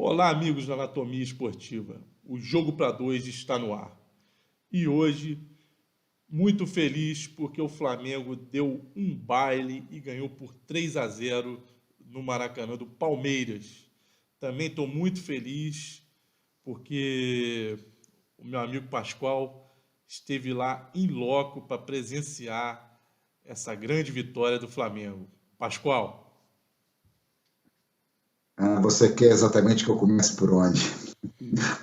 Olá, amigos da Anatomia Esportiva. O Jogo para Dois está no ar. E hoje, muito feliz porque o Flamengo deu um baile e ganhou por 3-0 no Maracanã do Palmeiras. Também estou muito feliz porque o meu amigo Pascoal esteve lá em loco para presenciar essa grande vitória do Flamengo. Pascoal, Você quer exatamente que eu comece por onde?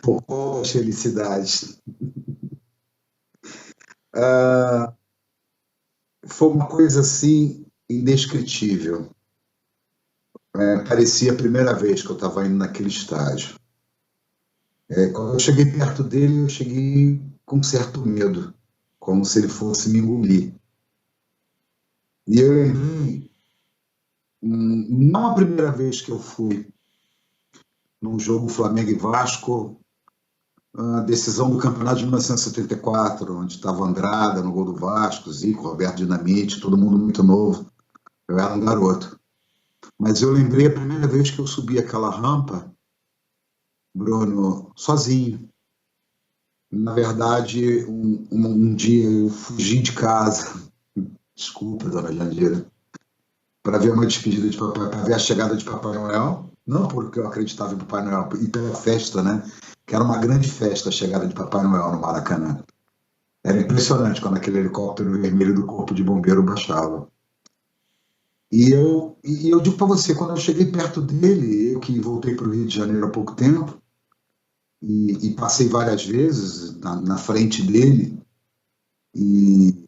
Por qual felicidade? Ah, Foi uma coisa assim indescritível. Parecia a primeira vez que eu estava indo naquele estágio. Quando eu cheguei perto dele, eu cheguei com certo medo, como se ele fosse me engolir. E eu lembrei, não a primeira vez que eu fui num jogo Flamengo e Vasco, a decisão do campeonato de 1974, onde estava Andrada no gol do Vasco, Zico, Roberto Dinamite, todo mundo muito novo. Eu era um garoto. Mas eu lembrei a primeira vez que eu subi aquela rampa, Bruno, sozinho. Na verdade, um dia eu fugi de casa, desculpa, dona Jandira, para ver uma despedida de papai, para ver a chegada de Papai Noel. Não porque eu acreditava em Papai Noel, e pela festa, né? Que era uma grande festa a chegada de Papai Noel no Maracanã. Era impressionante quando aquele helicóptero vermelho do Corpo de Bombeiro baixava. E eu digo para você, quando eu cheguei perto dele, eu que voltei para o Rio de Janeiro há pouco tempo, e passei várias vezes na frente dele, e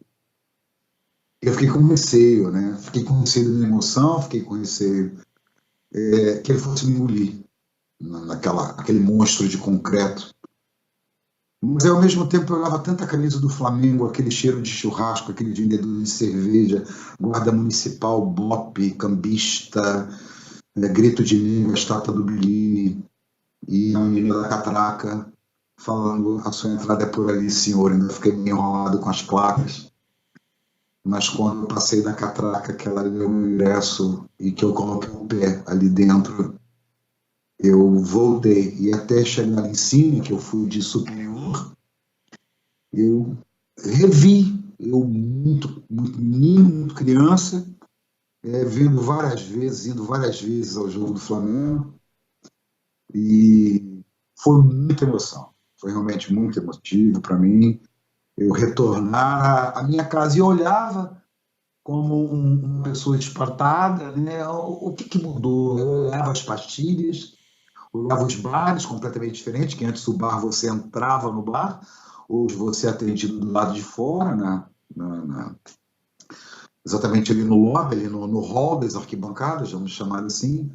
eu fiquei com receio, né? Fiquei com receio da emoção, fiquei com receio que ele fosse me engolir, aquele monstro de concreto. Mas ao mesmo tempo eu olhava tanta camisa do Flamengo, aquele cheiro de churrasco, aquele vendedor de cerveja, guarda municipal, bope, cambista, grito de língua, estátua do Bellini, e a menina da catraca falando: a sua entrada é por ali, senhor. Ainda fiquei meio enrolado com as placas. Mas quando eu passei na catraca, que ela deu o meu ingresso e que eu coloquei o pé ali dentro, eu voltei. E até chegar lá em cima, que eu fui de superior, eu revi, eu muito menino, muito criança, vendo várias vezes, indo várias vezes ao jogo do Flamengo, e foi muita emoção, foi realmente muito emotivo para mim, eu retornar à minha casa e olhava como uma pessoa espartada, né? O que mudou? Eu olhava as pastilhas, olhava os bares completamente diferentes, que antes o bar você entrava no bar, hoje você é atendido do lado de fora, exatamente ali no lobby, ali no hall das arquibancadas, vamos chamar assim.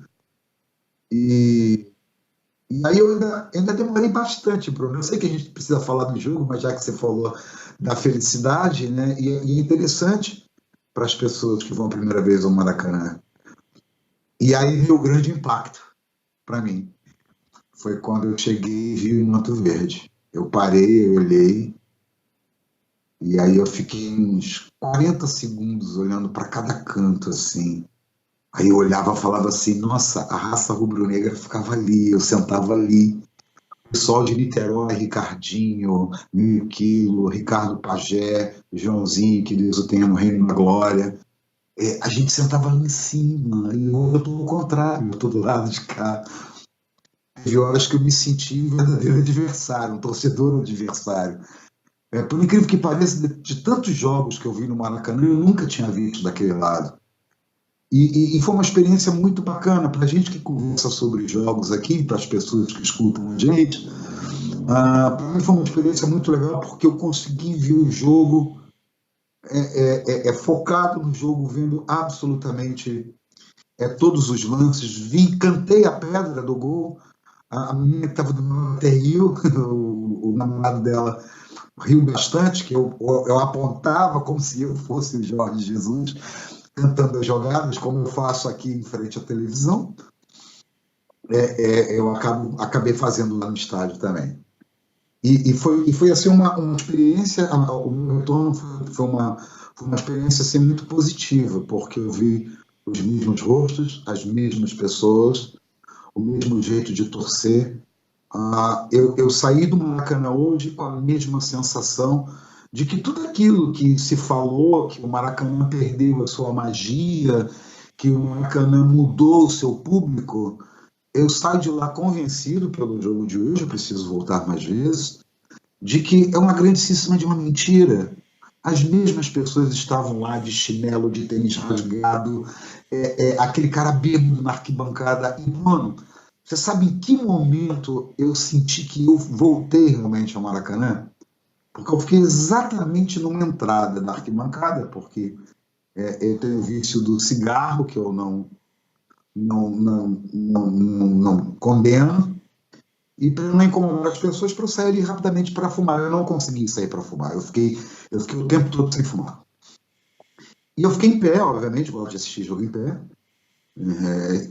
E, e aí eu ainda demorei bastante, Bruno. Eu sei que a gente precisa falar do jogo, mas já que você falou da felicidade, né? E é interessante para as pessoas que vão a primeira vez ao Maracanã. E aí veio o grande impacto para mim. Foi quando eu cheguei e vi o Manto Verde. Eu parei, eu olhei, e aí eu fiquei uns 40 segundos olhando para cada canto, assim. Aí eu olhava e falava assim: nossa, a raça rubro-negra ficava ali, eu sentava ali. O pessoal de Niterói, Ricardinho, Meio Quilo, Ricardo Pagé, Joãozinho, que Deus o tenha no reino da glória. A gente sentava lá em cima, e eu estou ao contrário, eu estou do lado de cá. Teve horas que eu me senti um verdadeiro adversário, um torcedor adversário. Por incrível que pareça, de tantos jogos que eu vi no Maracanã, eu nunca tinha visto daquele lado. E foi uma experiência muito bacana para a gente que conversa sobre jogos aqui, para as pessoas que escutam a gente. Para mim foi uma experiência muito legal porque eu consegui ver o jogo focado no jogo, vendo absolutamente todos os lances. Cantei a pedra do gol. A menina que estava do meu lado até riu, o namorado dela riu bastante, que eu apontava como se eu fosse o Jorge Jesus cantando as jogadas, como eu faço aqui em frente à televisão. Eu acabei fazendo lá no estádio também. E foi assim uma experiência, o meu retorno foi uma experiência assim, muito positiva, porque eu vi os mesmos rostos, as mesmas pessoas, o mesmo jeito de torcer. Eu saí do Maracanã hoje com a mesma sensação de que tudo aquilo que se falou, que o Maracanã perdeu a sua magia, que o Maracanã mudou o seu público, eu saio de lá convencido pelo jogo de hoje, eu preciso voltar mais vezes, de que é uma grandíssima de uma mentira. As mesmas pessoas estavam lá de chinelo, de tênis rasgado, aquele cara bêbado na arquibancada. E, mano, você sabe em que momento eu senti que eu voltei realmente ao Maracanã? Porque eu fiquei exatamente numa entrada da arquibancada, porque eu tenho o vício do cigarro, que eu não condeno, e para não incomodar as pessoas, para eu sair ali rapidamente para fumar. Eu não consegui sair para fumar, eu fiquei o tempo todo sem fumar. E eu fiquei em pé, obviamente, gosto de assistir jogo em pé.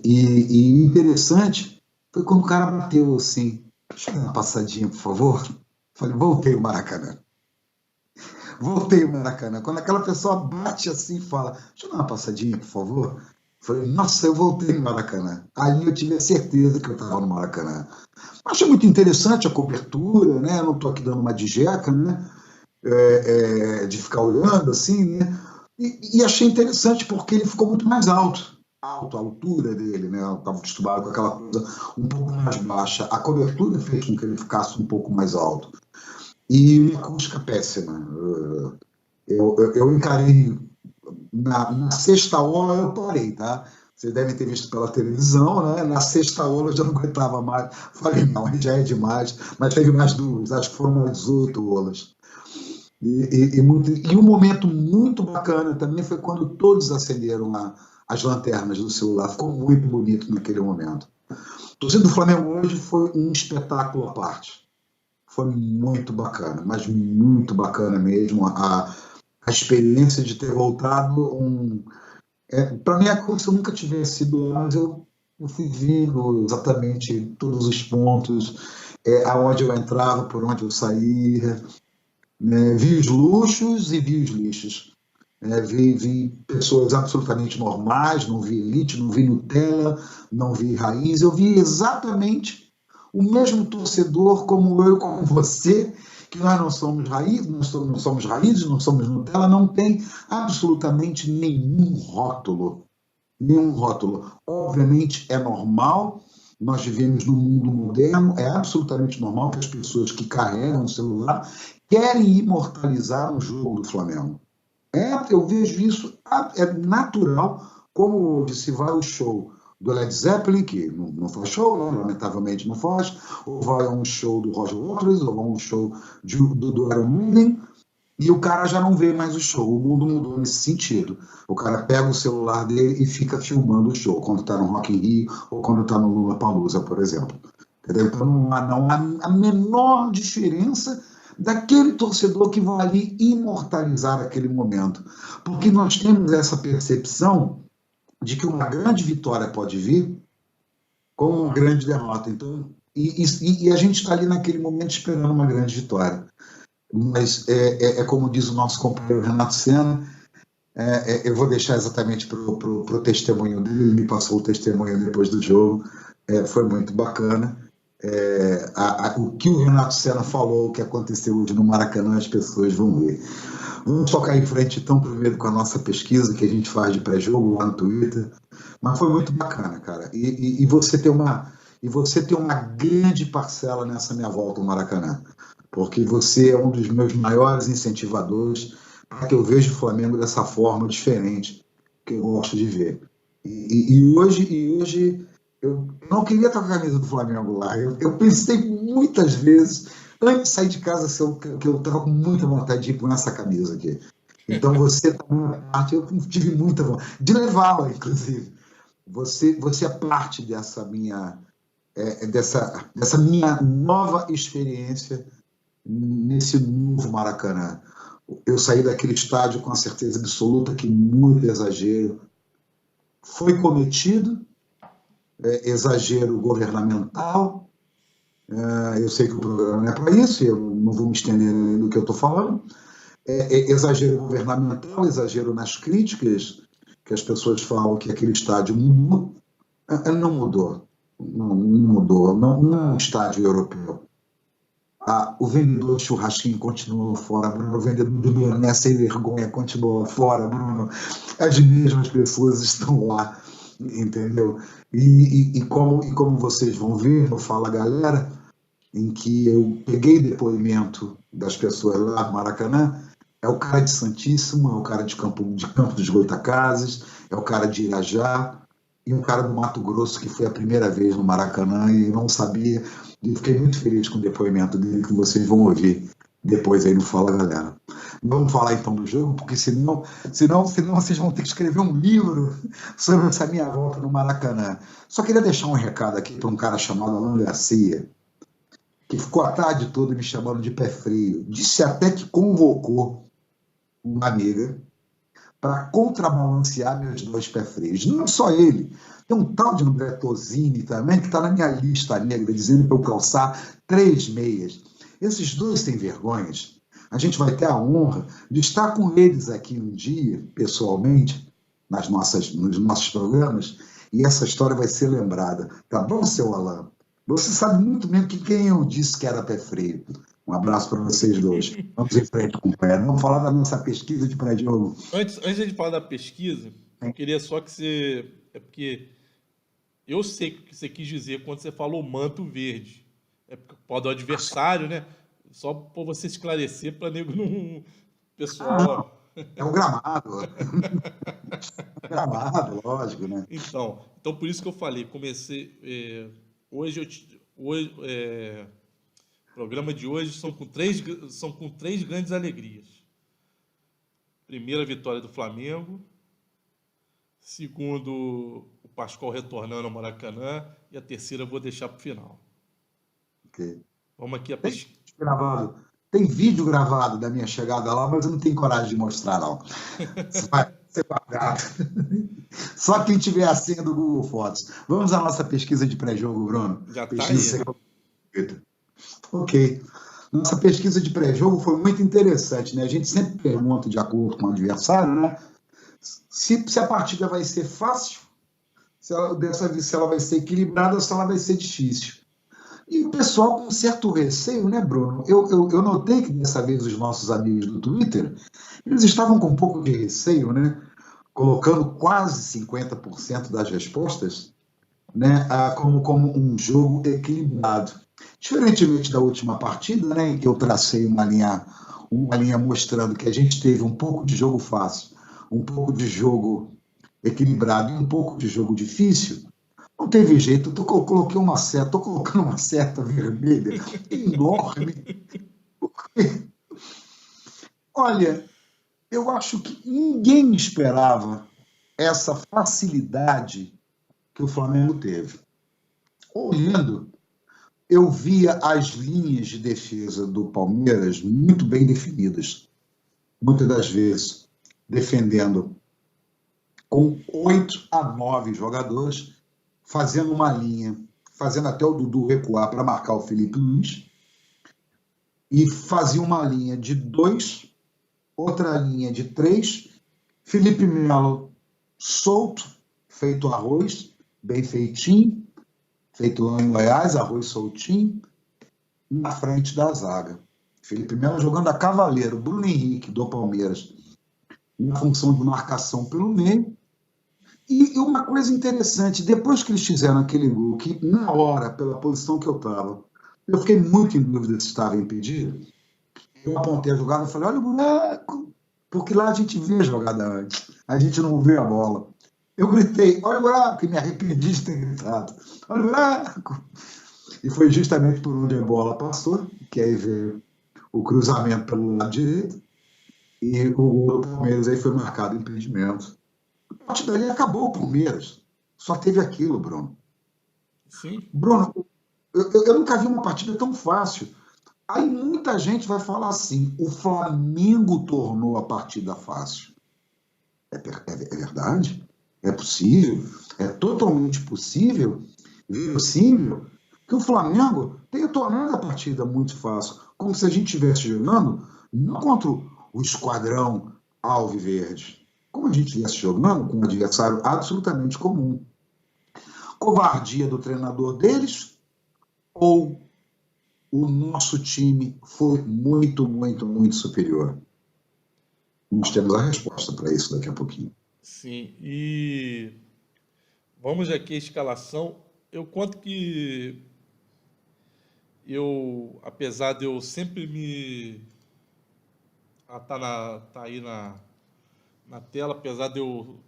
E interessante foi quando o cara bateu assim, deixa eu dar uma passadinha, por favor. Falei, voltei o Maracanã. Voltei o Maracanã. Quando aquela pessoa bate assim e fala, deixa eu dar uma passadinha, por favor. Falei, nossa, eu voltei no Maracanã. Aí eu tive a certeza que eu estava no Maracanã. Achei muito interessante a cobertura, né? Não estou aqui dando uma de jeca, né? De ficar olhando assim, né? E achei interessante porque ele ficou muito mais alto, a altura dele, né? Eu estava acostumado com aquela coisa um pouco mais baixa. A cobertura fez com que ele ficasse um pouco mais alto. E uma acústica péssima. Eu encarei na sexta hora eu parei, tá? Vocês devem ter visto pela televisão, né? Na sexta hora eu já não aguentava mais. Falei, não, já é demais. Mas teve mais duas, acho que foram mais 8 horas. E um momento muito bacana também foi quando todos acenderam as lanternas do celular. Ficou muito bonito naquele momento. A torcida do Flamengo hoje foi um espetáculo à parte. Foi muito bacana, mas muito bacana mesmo. A experiência de ter voltado. Para mim, é como se eu nunca tivesse sido lá, mas eu fui vendo exatamente todos os pontos, aonde eu entrava, por onde eu saía. Vi os luxos e vi os lixos. Vi pessoas absolutamente normais, não vi elite, não vi Nutella, não vi raiz. Eu vi exatamente o mesmo torcedor como eu, como você, que nós não somos raiz, não somos raízes, não somos Nutella, não tem absolutamente nenhum rótulo. Nenhum rótulo. Obviamente é normal, nós vivemos num mundo moderno, é absolutamente normal que as pessoas que carregam o celular querem imortalizar um jogo do Flamengo. Eu vejo isso, é natural, como se vai o show do Led Zeppelin, que não faz show, né? Lamentavelmente não faz, ou vai a um show do Roger Waters, ou vai a um show do Iron Maiden, e o cara já não vê mais o show. O mundo mudou nesse sentido. O cara pega o celular dele e fica filmando o show, quando está no Rock in Rio, ou quando está no Lollapalooza, por exemplo. Entendeu? Então não há a menor diferença daquele torcedor que vai ali imortalizar aquele momento. Porque nós temos essa percepção de que uma grande vitória pode vir com uma grande derrota. Então, e a gente está ali naquele momento esperando uma grande vitória. Mas como diz o nosso companheiro Renato Senna, eu vou deixar exatamente para o testemunho dele, ele me passou o testemunho depois do jogo, foi muito bacana. O que o Renato Senna falou, o que aconteceu hoje no Maracanã, as pessoas vão ver. Vamos tocar em frente, então, primeiro com a nossa pesquisa que a gente faz de pré-jogo lá no Twitter. Mas foi muito bacana, cara. E você tem uma grande parcela nessa minha volta ao Maracanã. Porque você é um dos meus maiores incentivadores para que eu veja o Flamengo dessa forma diferente que eu gosto de ver. E hoje eu não queria estar com a camisa do Flamengo lá. Eu pensei muitas vezes, antes de sair de casa, que eu estava com muita vontade de ir com essa camisa aqui. Então você está numa parte, eu tive muita vontade de levá-la, inclusive. Você é parte dessa minha nova experiência nesse novo Maracanã. Eu saí daquele estádio com a certeza absoluta que muito exagero foi cometido, exagero governamental. Eu sei que o programa não é para isso, eu não vou me estender no que eu estou falando. Exagero governamental, exagero nas críticas, que as pessoas falam que aquele estádio mudou. Não mudou. não mudou, não é um estádio europeu. O vendedor de churrasquinho continua fora, Bruno. O vendedor de boné sem vergonha continua fora, Bruno. As mesmas pessoas estão lá, entendeu? Como vocês vão ver no Fala Galera, em que eu peguei depoimento das pessoas lá do Maracanã, é o cara de Santíssimo, é o cara de Campo dos Goitacazes, é o cara de Irajá, e um cara do Mato Grosso que foi a primeira vez no Maracanã e não sabia. E fiquei muito feliz com o depoimento dele, que vocês vão ouvir depois aí no Fala Galera. Vamos falar então do jogo, porque senão vocês vão ter que escrever um livro sobre essa minha volta no Maracanã. Só queria deixar um recado aqui para um cara chamado Alan Garcia, que ficou a tarde toda me chamando de pé frio. Disse até que convocou uma amiga para contrabalancear meus 2 pés frios. Não só ele. Tem um tal de Bertozini também, que está na minha lista negra, dizendo para eu calçar 3 meias. Esses 2 têm vergonhas. A gente vai ter a honra de estar com eles aqui um dia, pessoalmente, nos nossos programas, e essa história vai ser lembrada. Tá bom, seu Alain? Você sabe muito bem quem eu disse que era pé frio. Um abraço para vocês 2. Vamos em frente com o pé. Vamos falar da nossa pesquisa de pré-jogo. Antes de falar da pesquisa, eu queria só que você... É porque eu sei o que você quis dizer quando você falou manto verde. É por causa do adversário, né? Só para você esclarecer, para nego não... Pessoal... É um gramado. Gramado, lógico, né? Então, por isso que eu falei, comecei... hoje, o programa de hoje são com três grandes alegrias. Primeira, vitória do Flamengo. Segundo, o Pascoal retornando ao Maracanã. E a terceira eu vou deixar para o final. Okay. Vamos aqui a pesquisa. Tem vídeo gravado da minha chegada lá, mas eu não tenho coragem de mostrar, não. Isso vai ser guardado. Só quem tiver a senha do Google Fotos. Vamos à nossa pesquisa de pré-jogo, Bruno. Já está aí. Ok. Nossa pesquisa de pré-jogo foi muito interessante, né? A gente sempre pergunta de acordo com o adversário, né? Se a partida vai ser fácil, se ela vai ser equilibrada ou se ela vai ser difícil. E o pessoal com certo receio, né, Bruno? Eu notei que dessa vez os nossos amigos do Twitter, eles estavam com um pouco de receio, né? Colocando quase 50% das respostas, né, como um jogo equilibrado. Diferentemente da última partida, né, em que eu tracei uma linha mostrando que a gente teve um pouco de jogo fácil, um pouco de jogo equilibrado e um pouco de jogo difícil, não teve jeito. Estou colocando uma seta vermelha enorme. Porque, olha, eu acho que ninguém esperava essa facilidade que o Flamengo teve. Olhando, eu via as linhas de defesa do Palmeiras muito bem definidas. Muitas das vezes defendendo com 8 a 9 jogadores, fazendo uma linha, fazendo até o Dudu recuar para marcar o Felipe Luiz, e fazia uma linha de 2, outra linha de 3, Felipe Melo solto, feito arroz, bem feitinho, feito lá em Goiás, arroz soltinho, na frente da zaga. Felipe Melo jogando a cavaleiro, Bruno Henrique, do Palmeiras, na função de marcação pelo meio. E uma coisa interessante, depois que eles fizeram aquele gol, que na hora, pela posição que eu estava, eu fiquei muito em dúvida se estava impedido. Eu apontei a jogada e falei, olha o buraco, porque lá a gente vê a jogada antes, a gente não vê a bola. Eu gritei, olha o buraco, e me arrependi de ter gritado, olha o buraco. E foi justamente por onde a bola passou, que aí veio o cruzamento pelo lado direito, e o gol do Palmeiras aí foi marcado impedimento. A partir dali acabou o Palmeiras. Só teve aquilo, Bruno. Sim. Bruno, eu nunca vi uma partida tão fácil. Aí muita gente vai falar assim, o Flamengo tornou a partida fácil. É verdade? É possível? É totalmente possível, verossímil, que o Flamengo tenha tornado a partida muito fácil. Como se a gente estivesse jogando não contra o esquadrão alviverde, como a gente estivesse jogando com um adversário absolutamente comum. covardia do treinador deles ou o nosso time foi muito, muito, muito superior? Nós temos a resposta para isso daqui a pouquinho. Sim, e vamos aqui à escalação. Eu conto que apesar de eu sempre me. Tá aí na tela, apesar de eu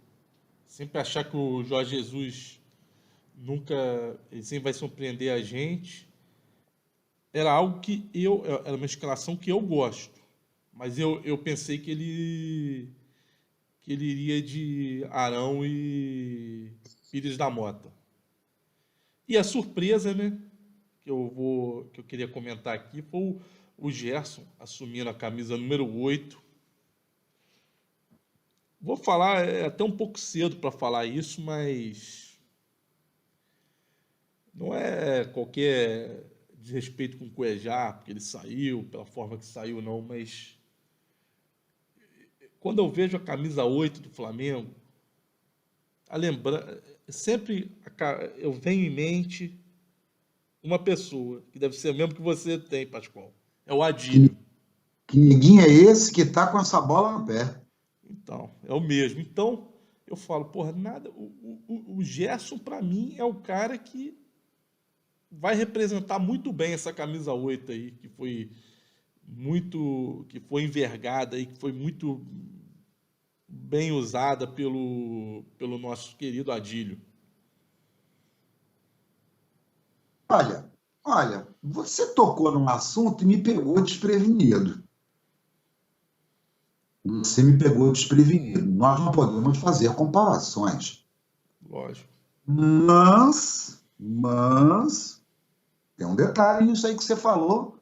sempre achar que o Jorge Jesus nunca. Ele sempre vai surpreender a gente. Era algo que era uma escalação que eu gosto. Mas eu pensei que ele iria de Arão e Pires da Mota. E a surpresa, né, que eu queria comentar aqui foi o Gerson assumindo a camisa número 8. Vou falar, é até um pouco cedo para falar isso, mas não é qualquer desrespeito com o Cuejá, porque ele saiu, pela forma que saiu, não, mas quando eu vejo a camisa 8 do Flamengo, sempre eu venho em mente uma pessoa, que deve ser o mesmo que você tem, Pascoal. É o Que, Adílio. que ninguém é esse que está com essa bola no pé? Então, é o mesmo. Então, eu falo, porra, nada. O Gerson, para mim, é o cara que vai representar muito bem essa camisa 8 aí, que foi envergada e que foi muito bem usada pelo nosso querido Adílio. Olha, olha, você tocou num assunto e me pegou desprevenido. Você me pegou desprevenido. Nós não podemos fazer comparações. Lógico. Mas, tem um detalhe nisso aí que você falou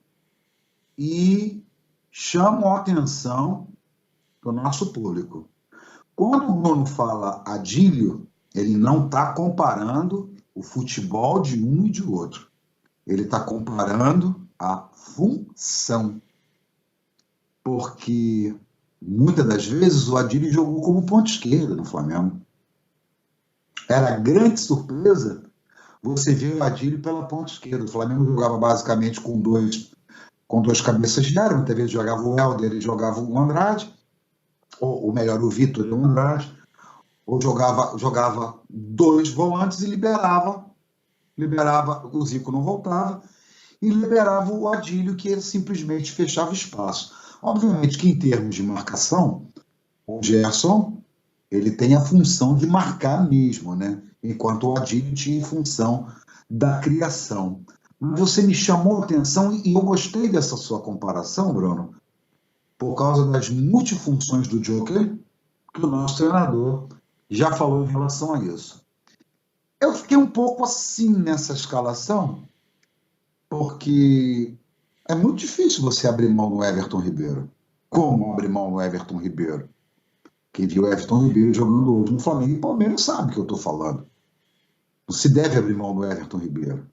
e chamo a atenção do nosso público. Quando o Bruno fala Adílio, ele não está comparando o futebol de um e de outro. Ele está comparando a função. Porque muitas das vezes o Adílio jogou como ponta esquerda no Flamengo. Era grande surpresa você ver o Adílio pela ponta esquerda. O Flamengo jogava basicamente com dois cabeças de área. Muitas vezes jogava o Helder e jogava o Andrade, ou melhor, o Vitor e o Andrade, ou jogava dois volantes e liberava, o Zico não voltava, e liberava o Adílio, que ele simplesmente fechava espaço. Obviamente que em termos de marcação, o Gerson ele tem a função de marcar mesmo, né? Enquanto o Adílio tinha a função da criação. Você me chamou a atenção e eu gostei dessa sua comparação, Bruno, por causa das multifunções do Joker, que o nosso treinador já falou em relação a isso. Eu fiquei um pouco assim nessa escalação, porque é muito difícil você abrir mão no Everton Ribeiro. Como abrir mão no Everton Ribeiro? Quem viu o Everton Ribeiro jogando hoje no Flamengo e Palmeiras sabe o que eu estou falando. Não se deve abrir mão do Everton Ribeiro.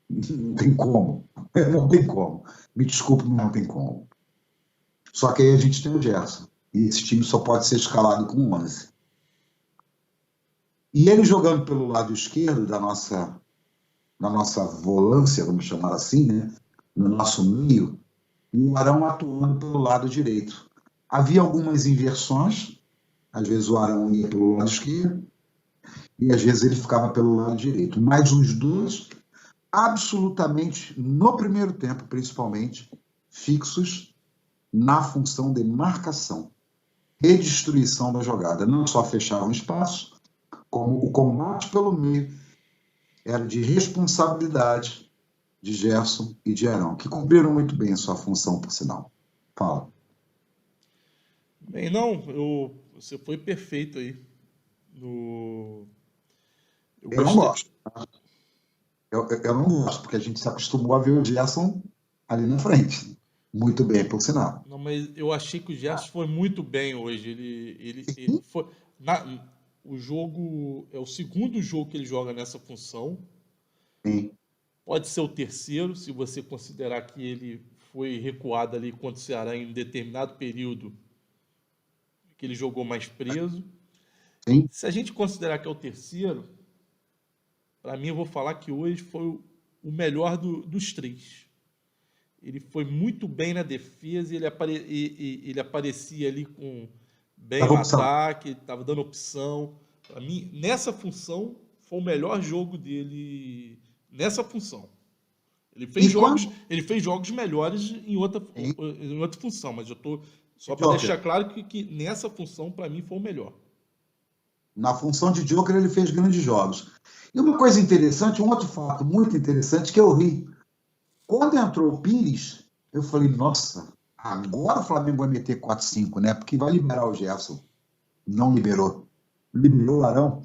Não tem como. Não tem como. Me desculpe, mas não tem como. Só que aí a gente tem o Gerson. E esse time só pode ser escalado com 11. E ele jogando pelo lado esquerdo da nossa volância, vamos chamar assim, né? No nosso meio, e o Arão atuando pelo lado direito. Havia algumas inversões, às vezes o Arão ia pelo lado esquerdo, e às vezes ele ficava pelo lado direito. Mas os dois, absolutamente, no primeiro tempo, principalmente, fixos na função de marcação, redistribuição da jogada. Não só fechavam espaço, como o combate pelo meio era de responsabilidade de Gerson e de Arão, que cumpriram muito bem a sua função, por sinal. Fala. Bem, não, você foi perfeito aí. Eu Eu não gostei. gosto. Eu não gosto, porque a gente se acostumou a ver o Gerson ali na frente. Muito bem, por sinal. Não, mas eu achei que o Gerson foi muito bem hoje. Ele foi. O jogo. É o segundo jogo que ele joga nessa função. Sim. Pode ser o terceiro, se você considerar que ele foi recuado ali contra o Ceará em determinado período que ele jogou mais preso. Sim. Se a gente considerar que é o terceiro, para mim, eu vou falar que hoje foi o melhor dos três. Ele foi muito bem na defesa, ele aparecia ali com bem Dava no opção. ataque, estava dando opção. Para mim, nessa função, foi o melhor jogo dele nessa função. E quando. Ele fez jogos melhores Em em outra função, mas eu tô só para Joker. deixar claro que nessa função, para mim, foi o melhor. Na função de Joker, ele fez grandes jogos. E uma coisa interessante, um outro fato muito interessante que eu vi. Quando entrou o Pires, eu falei, nossa, agora o Flamengo vai meter 4-5, né? Porque vai liberar o Gerson. Não liberou. Liberou o Arão.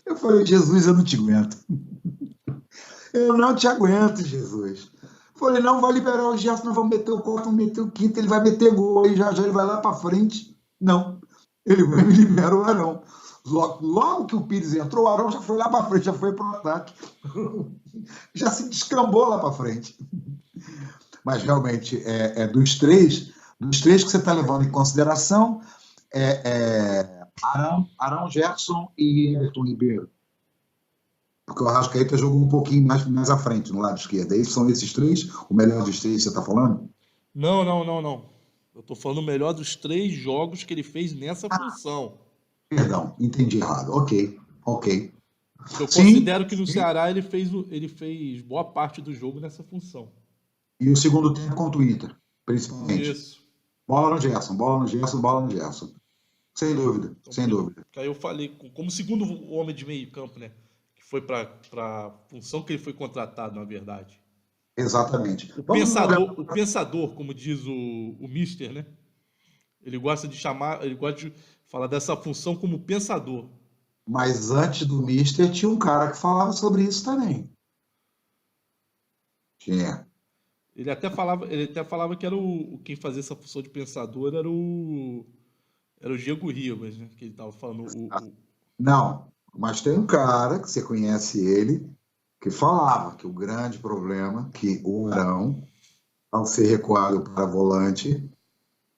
Eu falei, Jesus, eu não te aguento. Eu não te aguento, Jesus. Falei, não, vai liberar o Gerson, nós vamos meter o quarto, vamos meter o quinto, ele vai meter gol, aí já ele vai lá para frente. Não, ele vai me libera o Arão. Logo que o Pires entrou, o Arão já foi lá para frente, já foi para o ataque. Já se descambou lá para frente. Mas realmente, dos três que você está levando em consideração, Arão, Gerson e Everton Ribeiro. Porque o Arrascaeta jogou um pouquinho mais à frente, no lado esquerdo. Aí são esses três, o melhor dos três que você está falando? Não, não, não, não. Eu tô falando o melhor dos três jogos que ele fez nessa função. Perdão, entendi errado. Ok, ok. Eu Sim, considero que no sim. Ceará ele fez boa parte do jogo nessa função. E o segundo tempo contra o Inter, principalmente. Isso. Bola no Gerson, bola no Gerson, bola no Gerson. Sem dúvida, Então, sem dúvida. aí eu falei, como segundo homem de meio campo, né? Que foi para a função que ele foi contratado, na verdade. Exatamente. Vamos olhar. O pensador, como diz o Mister, né? Ele gosta de falar dessa função como pensador. Mas antes do Mister tinha um cara que falava sobre isso também. Tinha. Ele até falava que era quem fazia essa função de pensador era o Diego Ribas, né? Que ele estava falando. Não, mas tem um cara que você conhece ele, que falava que o grande problema que o Arão, ao ser recuado para volante,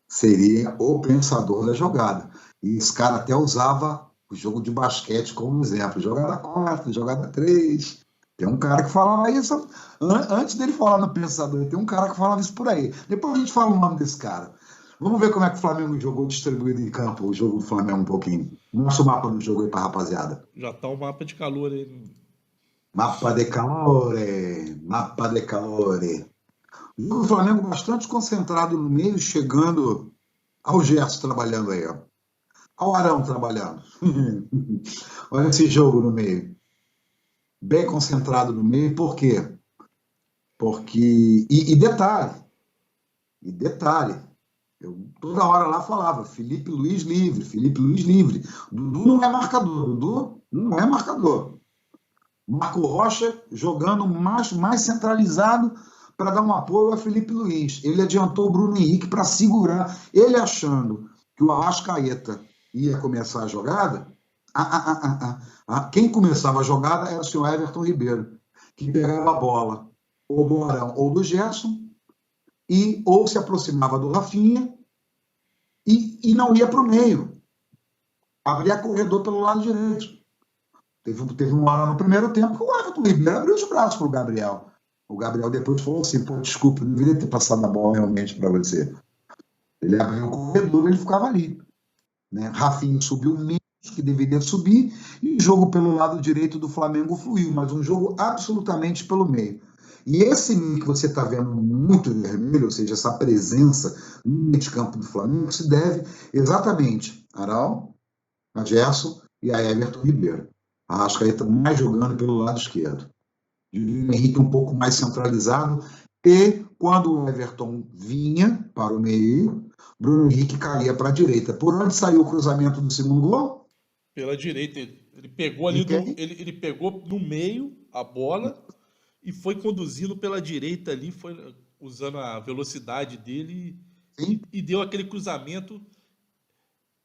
seria o pensador da jogada. E esse cara até usava o jogo de basquete como exemplo. Jogada 4, jogada 3. Tem um cara que falava isso antes dele falar no pensador. Tem um cara que falava isso por aí. Depois a gente fala o nome desse cara. Vamos ver como é que o Flamengo jogou distribuído em campo, o jogo do Flamengo um pouquinho. Mostra o mapa do jogo aí para rapaziada. Já tá o mapa de calor aí. Mapa de calore, mapa de calore. O jogo do Flamengo bastante concentrado no meio, chegando ao Gerson trabalhando aí, ó. Ao Arão trabalhando. Olha esse jogo no meio. Bem concentrado no meio, por quê? Porque. E detalhe, eu toda hora lá falava, Felipe Luiz livre, Felipe Luiz livre. Dudu não é marcador, Dudu não é marcador. Marco Rocha jogando mais centralizado para dar um apoio a Felipe Luiz. Ele adiantou o Bruno Henrique para segurar, ele achando que o Arrascaeta ia começar a jogada. Quem começava a jogada era o senhor Everton Ribeiro, que pegava a bola ou do Arão ou do Gerson, ou se aproximava do Rafinha e não ia para o meio. Abria corredor pelo lado direito. Teve uma hora no primeiro tempo que o Everton Ribeiro abriu os braços para o Gabriel. O Gabriel depois falou assim, pô, desculpa, não deveria ter passado a bola realmente para você. Ele abriu o corredor, ele ficava ali. Né? Rafinha subiu menos que deveria subir e o jogo pelo lado direito do Flamengo fluiu, mas um jogo absolutamente pelo meio. E esse meio que você está vendo muito vermelho, ou seja, essa presença no meio de campo do Flamengo, se deve exatamente a Arão, a Gerson e a Everton Ribeiro. A Arrascaeta mais jogando pelo lado esquerdo. E o Henrique um pouco mais centralizado. E quando o Everton vinha para o meio, Bruno Henrique caía para a direita. Por onde saiu o cruzamento do segundo gol? Pela direita. Ele pegou ali ele pegou no meio a bola e foi conduzindo pela direita ali, foi usando a velocidade dele e deu aquele cruzamento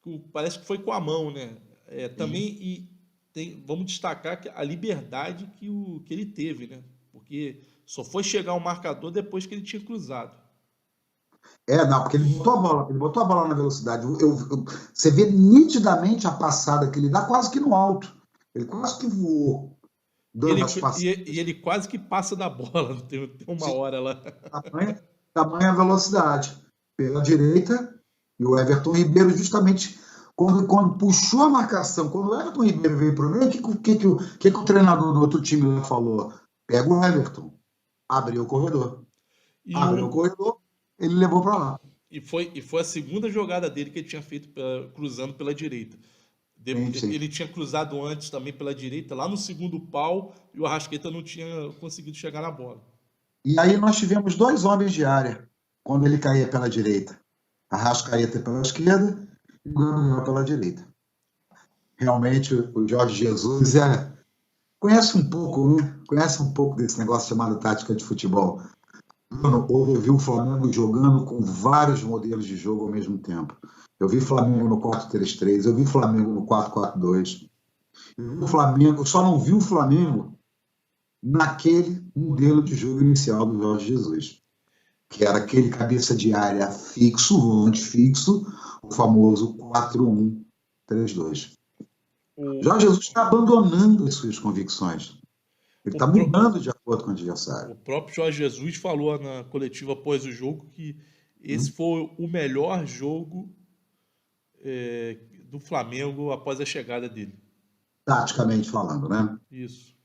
que parece que foi com a mão, né? Também vamos destacar a liberdade que ele teve, né? Porque só foi chegar ao marcador depois que ele tinha cruzado. Não, porque ele botou a bola na velocidade. Você vê nitidamente a passada que ele dá quase que no alto. Ele quase que voou, E dando as ele quase que passa da bola, tem uma hora lá. tamanha velocidade. Pela direita, e o Everton Ribeiro, justamente quando puxou a marcação, quando o Everton Ribeiro veio para o meio, o que o treinador do outro time lá falou? Pega o Everton, abriu o corredor. Abriu o corredor, ele levou para lá. E foi a segunda jogada dele que ele tinha feito cruzando pela direita. Sim. Ele tinha cruzado antes também pela direita, lá no segundo pau, e o Arrascaeta não tinha conseguido chegar na bola. E aí nós tivemos 2 homens de área, quando ele caía pela direita. Arrascaeta pela esquerda e o Gabriel pela direita. Realmente, o Jorge Jesus conhece um pouco desse negócio chamado tática de futebol. Bruno, eu vi o Flamengo jogando com vários modelos de jogo ao mesmo tempo. Eu vi Flamengo no 4-3-3, eu vi Flamengo no 4-4-2. O Flamengo, só não vi o Flamengo naquele modelo de jogo inicial do Jorge Jesus, que era aquele cabeça de área fixo, volante fixo, o famoso 4-1-3-2. Jorge Jesus está abandonando as suas convicções. Ele está mudando de acordo com o adversário. O próprio Jorge Jesus falou na coletiva após o jogo que esse foi o melhor jogo do Flamengo após a chegada dele. Taticamente falando, né? Isso.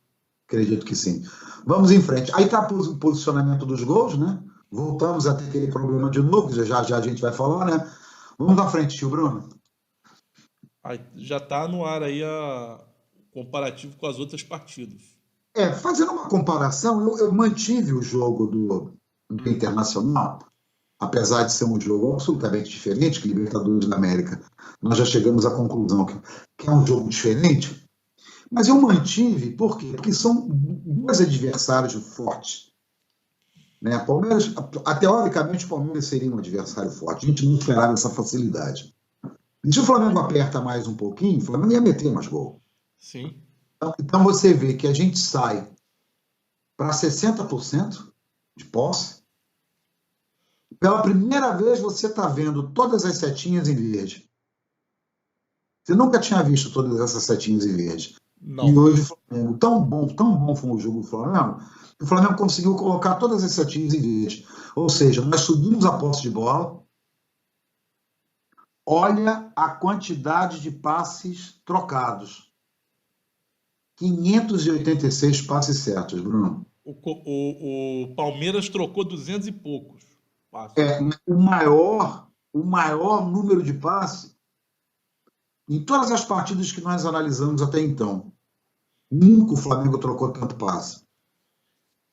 Acredito que sim. Vamos em frente. Aí está o posicionamento dos gols, né? Voltamos a ter aquele problema de novo, já a gente vai falar, né? Vamos à frente, tio Bruno. Aí já está no ar aí o comparativo com as outras partidas. Fazendo uma comparação, eu mantive o jogo do Internacional, apesar de ser um jogo absolutamente diferente que Libertadores da América. Nós já chegamos à conclusão que é um jogo diferente, mas eu mantive, por quê? Porque são 2 adversários fortes. Né? Palmeiras, teoricamente, o Palmeiras seria um adversário forte. A gente não esperava essa facilidade. E se o Flamengo aperta mais um pouquinho, o Flamengo ia meter mais gol. Sim. Então você vê que a gente sai para 60% de posse. Pela primeira vez você está vendo todas as setinhas em verde. Você nunca tinha visto todas essas setinhas em verde. Não. E hoje o Flamengo, tão bom foi o jogo do Flamengo, que o Flamengo conseguiu colocar todas as setinhas em verde. Ou seja, nós subimos a posse de bola. Olha a quantidade de passes trocados. 586 passes certos, Bruno. O Palmeiras trocou 200 e poucos passes. O maior número de passes em todas as partidas que nós analisamos até então. Nunca o Flamengo trocou tanto passe.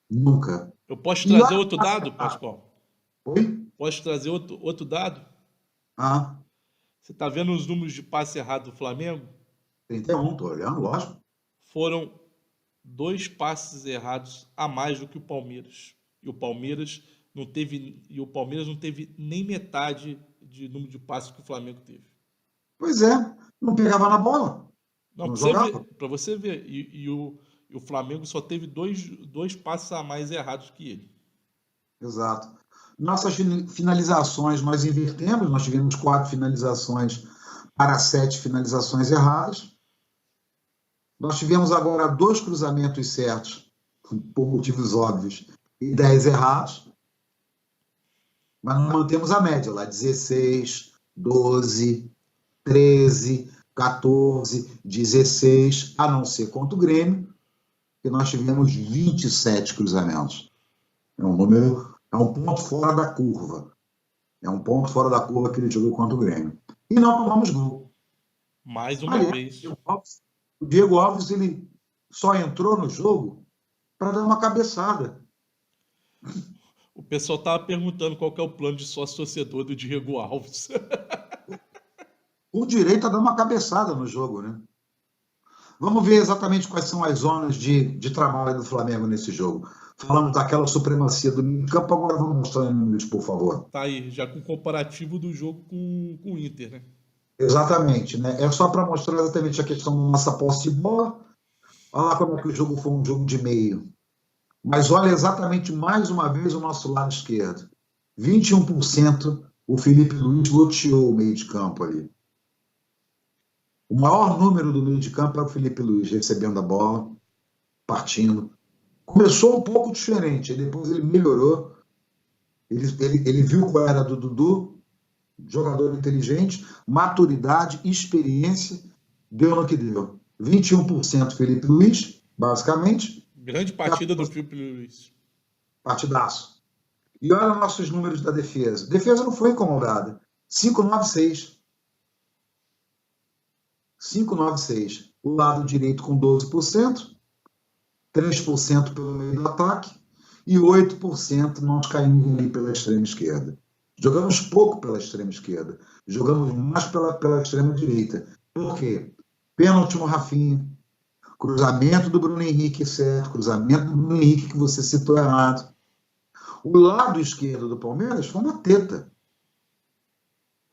Nunca. Eu posso trazer outro dado, Pascoal? Oi? Posso trazer outro dado? Você está vendo os números de passe errado do Flamengo? 31, estou olhando, lógico. Foram 2 passes errados a mais do que o Palmeiras. E o Palmeiras não teve nem metade de número de passes que o Flamengo teve. Pois é, não pegava na bola. Não para você ver. E o Flamengo só teve 2 passes a mais errados que ele. Exato. Nossas finalizações nós invertemos, nós tivemos 4 finalizações para 7 finalizações erradas. Nós tivemos agora 2 cruzamentos certos, por motivos óbvios, e 10 errados. Mas nós mantemos a média lá, 16, 12, 13, 14, 16, a não ser contra o Grêmio, que nós tivemos 27 cruzamentos. É um ponto fora da curva. É um ponto fora da curva que ele jogou contra o Grêmio. E não tomamos gol. Mais uma vez. O Diego Alves ele só entrou no jogo para dar uma cabeçada. O pessoal estava perguntando qual que é o plano de sócio-torcedor do Diego Alves. O direito a dar uma cabeçada no jogo, né? Vamos ver exatamente quais são as zonas de trabalho do Flamengo nesse jogo. Falando daquela supremacia do meio campo, agora vamos mostrar em números, por favor. Tá aí, já com o comparativo do jogo com o Inter, né? Exatamente, né? É só para mostrar exatamente a questão da nossa posse de bola. Olha lá como é que o jogo foi um jogo de meio. Mas olha exatamente mais uma vez o nosso lado esquerdo. 21% o Felipe Luiz loteou o meio de campo ali. O maior número do meio de campo é o Felipe Luiz, recebendo a bola, partindo. Começou um pouco diferente, depois ele melhorou. Ele viu qual era do Dudu, jogador inteligente, maturidade, experiência, deu no que deu. 21% Felipe Luiz, basicamente. Grande partida do Felipe Luiz. Partidaço. E olha nossos números da defesa. A defesa não foi incomodada. 596. 596. O lado direito com 12%, 3% pelo meio do ataque e 8% nós caímos ali pela extrema esquerda. Jogamos pouco pela extrema esquerda. Jogamos mais pela extrema direita. Por quê? Pênalti no Rafinha. Cruzamento do Bruno Henrique, certo? Cruzamento do Bruno Henrique que você citou errado. O lado esquerdo do Palmeiras foi uma teta.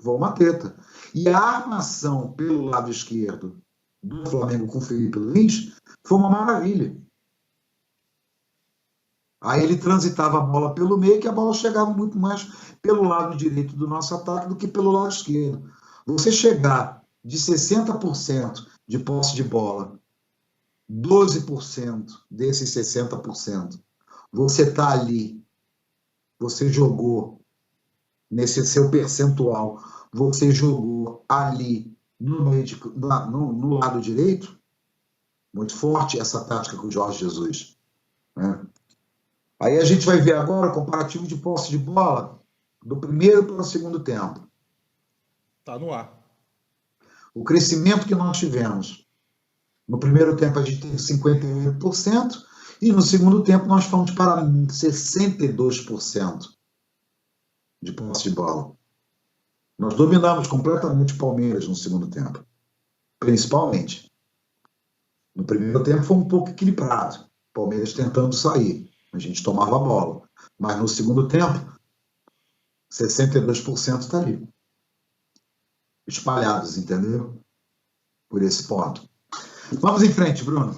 Foi uma teta. E a armação pelo lado esquerdo do Flamengo com o Felipe Luiz foi uma maravilha. Aí ele transitava a bola pelo meio, que a bola chegava muito mais pelo lado direito do nosso ataque do que pelo lado esquerdo. Você chegar de 60% de posse de bola, 12% desses 60%, você está ali, você jogou nesse seu percentual, você jogou ali no lado direito, muito forte essa tática com o Jorge Jesus. Né? Aí a gente vai ver agora o comparativo de posse de bola do primeiro para o segundo tempo. Está no ar. O crescimento que nós tivemos. No primeiro tempo a gente teve 58% e no segundo tempo nós fomos para 62% de posse de bola. Nós dominamos completamente o Palmeiras no segundo tempo. Principalmente. No primeiro tempo foi um pouco equilibrado. O Palmeiras tentando sair. A gente tomava a bola. Mas no segundo tempo, 62% está ali. Espalhados, entendeu? Por esse ponto. Vamos em frente, Bruno.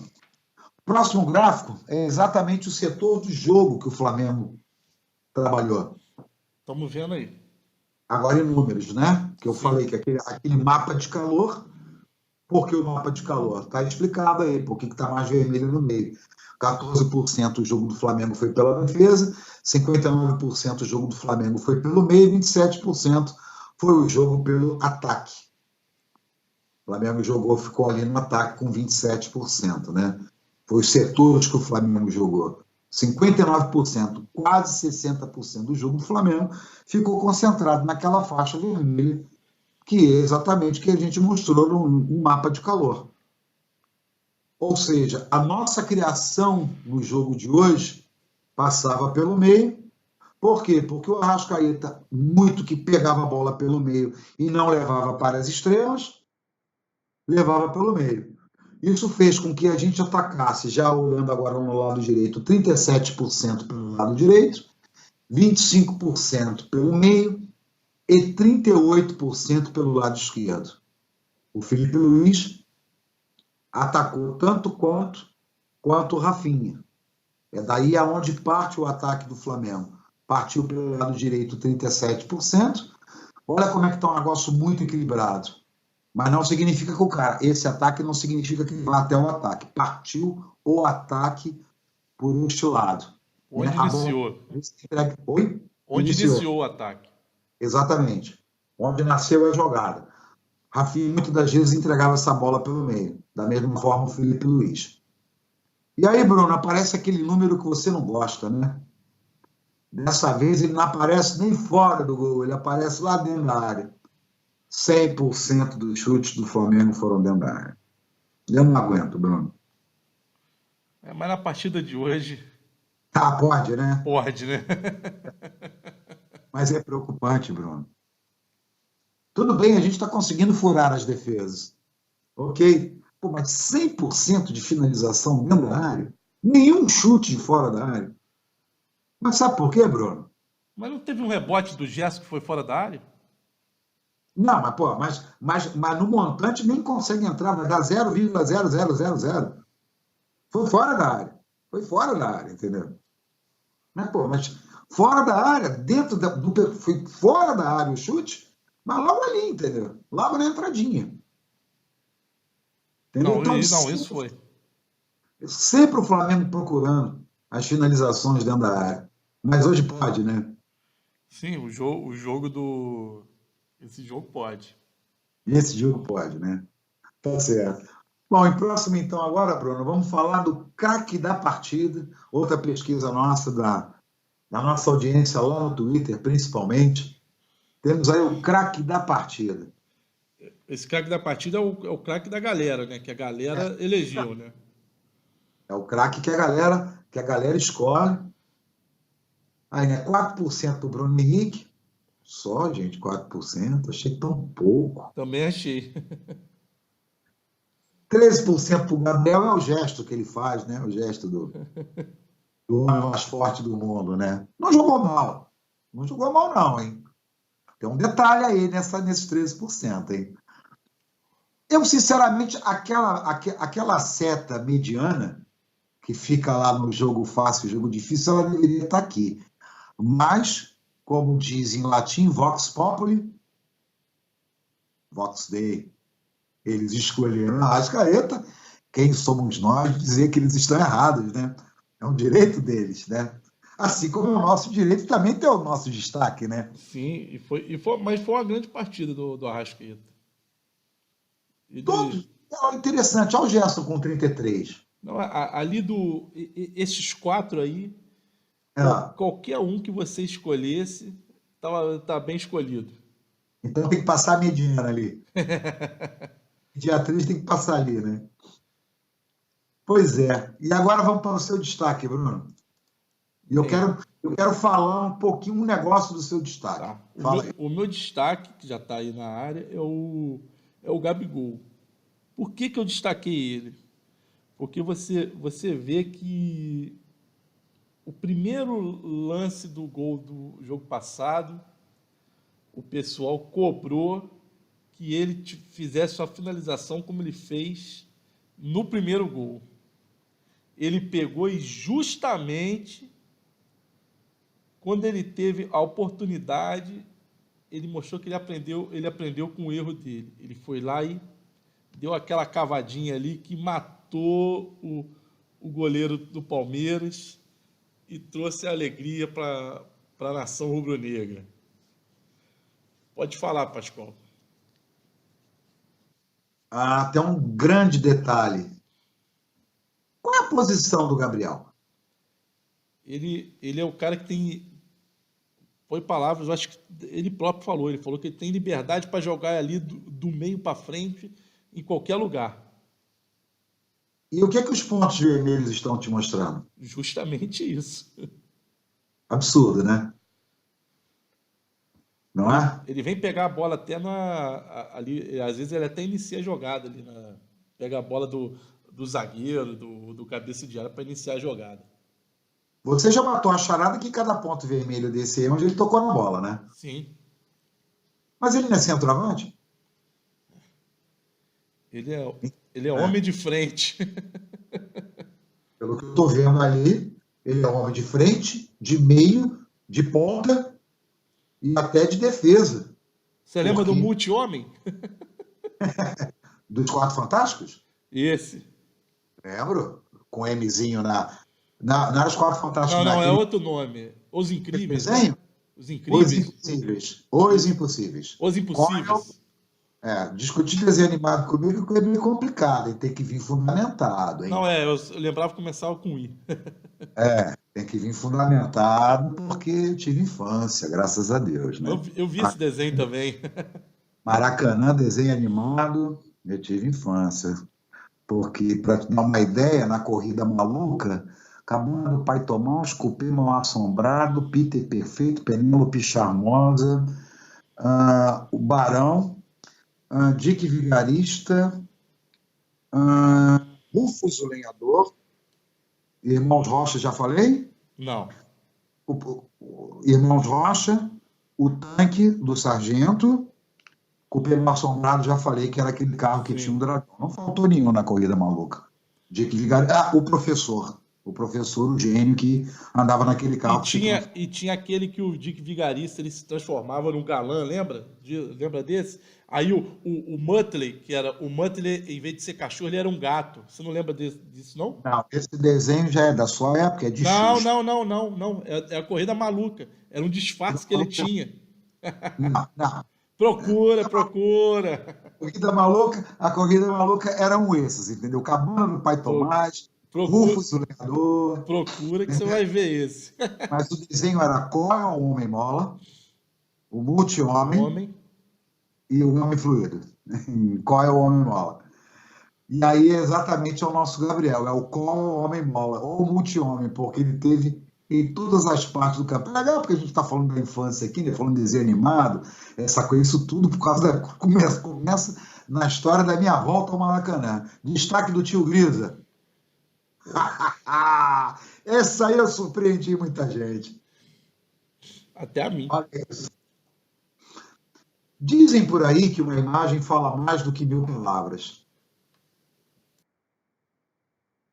O próximo gráfico é exatamente o setor do jogo que o Flamengo trabalhou. Estamos vendo aí. Agora em números, né? Que eu Sim. falei que aquele mapa de calor, por que o mapa de calor? Está explicado aí, por que está mais vermelho no meio. 14% o jogo do Flamengo foi pela defesa, 59% o jogo do Flamengo foi pelo meio, 27% foi o jogo pelo ataque. O Flamengo jogou, ficou ali no ataque com 27%, né? Foi os setores que o Flamengo jogou. 59%, quase 60% do jogo do Flamengo ficou concentrado naquela faixa vermelha, que é exatamente o que a gente mostrou no mapa de calor. Ou seja, a nossa criação no jogo de hoje passava pelo meio. Por quê? Porque o Arrascaeta, muito que pegava a bola pelo meio e não levava para as estrelas, levava pelo meio. Isso fez com que a gente atacasse, já olhando agora no lado direito, 37% pelo lado direito, 25% pelo meio e 38% pelo lado esquerdo. O Felipe Luiz atacou tanto quanto o Rafinha. É daí aonde parte o ataque do Flamengo. Partiu pelo lado direito 37%. Olha como é que está um negócio muito equilibrado. Mas não significa que esse ataque não significa que vá até o ataque. Partiu o ataque por este lado. Onde iniciou? Oi? Onde iniciou o ataque. Exatamente. Onde nasceu a jogada. Rafinha muitas das vezes entregava essa bola pelo meio. Da mesma forma o Felipe Luiz. E aí, Bruno, aparece aquele número que você não gosta, né? Dessa vez ele não aparece nem fora do gol, ele aparece lá dentro da área. 100% dos chutes do Flamengo foram dentro da área. Eu não aguento, Bruno. Mas na partida de hoje... Tá, pode, né? Pode, né? Mas é preocupante, Bruno. Tudo bem, a gente está conseguindo furar as defesas. Ok? Pô, mas 100% de finalização dentro da área? Nenhum chute de fora da área. Mas sabe por quê, Bruno? Mas não teve um rebote do Gerson que foi fora da área? Não, mas, pô, mas no montante nem consegue entrar, vai dar 0,0000. Foi fora da área. Foi fora da área, entendeu? Mas fora da área, dentro foi fora da área o chute, mas logo ali, entendeu? Logo na entradinha. Entendeu? Então, Não, isso foi. sempre o Flamengo procurando as finalizações dentro da área. Mas hoje pode, né? Sim, esse jogo pode. Esse jogo pode, né? Tá certo. Bom, em próximo, então, agora, Bruno, vamos falar do craque da partida, outra pesquisa nossa, da nossa audiência lá no Twitter, principalmente. Temos aí o craque da partida. Esse craque da partida é o craque da galera, né? Que a galera elegeu, né? É o craque que a galera escolhe. Aí, né? 4% para o Bruno Henrique. Só, gente, 4%. Achei tão pouco. Também achei. 13% para o Gabriel é o gesto que ele faz, né? O gesto do homem mais forte do mundo, né? Não jogou mal. Não jogou mal, não, hein? Tem um detalhe aí nesses 13%, hein? Eu, sinceramente, aquela seta mediana que fica lá no jogo fácil, jogo difícil, ela deveria estar aqui. Mas, como diz em latim, vox populi, vox dei. Eles escolheram a Arrascaeta. Quem somos nós de dizer que eles estão errados, né? É um direito deles, né? Assim como é o nosso direito também ter o nosso destaque, né? Sim, mas foi uma grande partida do Arrascaeta. Todos. É interessante. Olha o Gerson com 33. Não, ali esses quatro aí, É. qualquer um que você escolhesse, tá bem escolhido. Então tem que passar a mediana ali. Dia 3 tem que passar ali, né? Pois é. E agora vamos para o seu destaque, Bruno. E eu quero falar um pouquinho, um negócio do seu destaque. Tá. Fala aí. O meu destaque, que já está aí na área, é o Gabigol. Por que eu destaquei ele? Porque você vê que o primeiro lance do gol do jogo passado, o pessoal cobrou que ele fizesse a finalização como ele fez no primeiro gol. Ele pegou e justamente quando ele teve a oportunidade, ele mostrou que ele aprendeu com o erro dele. Ele foi lá e deu aquela cavadinha ali que matou o goleiro do Palmeiras e trouxe alegria para a nação rubro-negra. Pode falar, Pascoal. Tem um grande detalhe. Qual é a posição do Gabriel? Ele é o cara que tem... Foi palavras, eu acho que ele próprio falou. Ele falou que ele tem liberdade para jogar ali do meio para frente, em qualquer lugar. E o que é que os pontos vermelhos estão te mostrando? Justamente isso. Absurdo, né? Não é? Ele vem pegar a bola até ali, às vezes ele até inicia a jogada ali, pega a bola do zagueiro, do cabeça de área para iniciar a jogada. Você já matou a charada que cada ponto vermelho desse aí é onde ele tocou na bola, né? Sim. Mas ele não é centroavante? Ele é homem de frente. Pelo que eu estou vendo ali, ele é homem de frente, de meio, de ponta e até de defesa. Você lembra do multi-homem? Dos Quatro Fantásticos? Esse. Lembro. Com Mzinho não era os Quatro Fantásticos. Não, é outro nome. Os Incríveis. Desenho? Os Incríveis. Os Impossíveis. Os Impossíveis. Discutir desenho animado comigo é meio complicado, hein? Tem que vir fundamentado, hein? Não, eu lembrava que começava com I. Tem que vir fundamentado, porque eu tive infância, graças a Deus, né? Eu vi esse desenho também. Maracanã, desenho animado, eu tive infância. Porque, para te dar uma ideia, na Corrida Maluca, Cabana, Pai Tomás, Cupê Mal Assombrado, Peter Perfeito, Penélope Charmosa, o Barão, Dick Vigarista, Rufus o Lenhador, Irmãos Rocha, já falei? Não. Irmãos Rocha, o Tanque do Sargento, Cupê Mal Assombrado, já falei que era aquele carro que tinha um dragão. Não faltou nenhum na Corrida Maluca. Dick Vigarista, o Professor. O professor, o gênio que andava naquele carro. E tinha aquele que o Dick Vigarista ele se transformava num galã, lembra? Lembra desse? Aí o Muttley, que era o Muttley, em vez de ser cachorro, ele era um gato. Você não lembra disso, não? Não, esse desenho já é da sua época, é de Não, Xuxa. não. É a Corrida Maluca. Era um disfarce que ele tinha. Não. Procura. A Corrida Maluca eram esses, entendeu? Cabana do Pai Tomás, Rufus, o Lenhador. Procura que você vai ver esse. Mas o desenho era Coil, o Homem Mola, o Multi-Homem e o Homem Fluido. Coil, o Homem Mola. E aí exatamente é o nosso Gabriel, é o Coil, o Homem Mola, ou o Multi-Homem, porque ele teve em todas as partes do campo. É legal porque a gente está falando da infância aqui, né? Falando de desenho animado, essa coisa, isso tudo por causa da... Começa na história da minha volta ao Maracanã. Destaque do tio Grisa. Essa aí eu surpreendi muita gente. Até a mim. Olha isso. Dizem por aí que uma imagem fala mais do que 1000 palavras.